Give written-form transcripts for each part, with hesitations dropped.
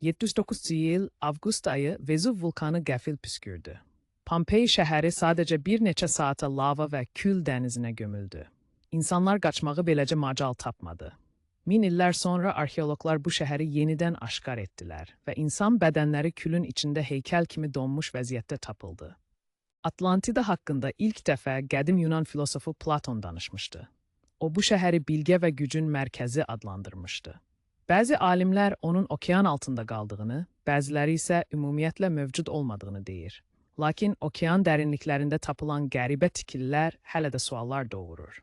79 il avqust ayı Vezuv vulkanı qəfil püskürdü. Pompei şəhəri sadəcə bir neçə saata lava və kül dənizinə gömüldü. İnsanlar qaçmağı beləcə macal tapmadı. Min illər sonra arxeologlar bu şəhəri yenidən aşkar etdilər və insan bədənləri külün içində heykəl kimi donmuş vəziyyətdə tapıldı. Atlantida haqqında ilk dəfə qədim Yunan filosofu Platon danışmışdı. O bu şəhəri bilgə və gücün mərkəzi adlandırmışdı. Bəzi alimlər onun okean altında qaldığını, bəziləri isə ümumiyyətlə mövcud olmadığını deyir. Lakin okean dərinliklərində tapılan qəribə tikililər hələ də suallar doğurur.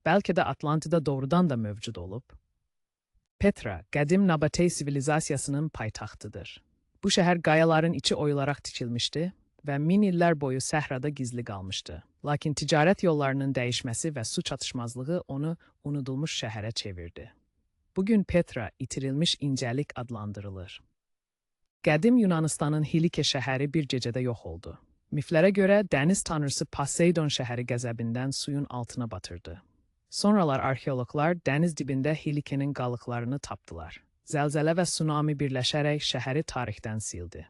Bəlkə də Atlantida doğrudan da mövcud olub. Petra, qədim Nabatey sivilizasiyasının paytaxtıdır. Bu şəhər qayaların içi oyularaq tikilmişdi və min illər boyu səhrada gizli qalmışdı. Lakin ticarət yollarının dəyişməsi və su çatışmazlığı onu unudulmuş şəhərə çevirdi. Bugün Petra itirilmiş incəlik adlandırılır. Qədim Yunanistanın Hilike şəhəri bir gecədə yox oldu. Miflərə görə dəniz tanrısı Poseidon şəhəri qəzəbindən suyun altına batırdı. Sonralar arxeologlar dəniz dibində Hilikenin qalıqlarını tapdılar. Zəlzələ və tsunami birləşərək şəhəri tarixdən sildi.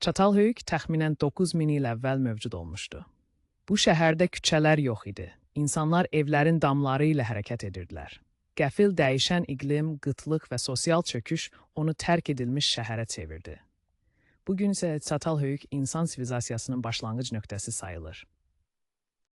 Çatalhöyük təxminən 9000 il əvvəl mövcud olmuşdu. Bu şəhərdə küçələr yox idi. İnsanlar evlərin damları ilə hərəkət edirdilər. Qəfil dəyişən iqlim, qıtlıq və sosial çöküş onu tərk edilmiş şəhərə çevirdi. Bugün isə Çatalhöyük insan sivilizasiyasının başlanğıc nöqtəsi sayılır.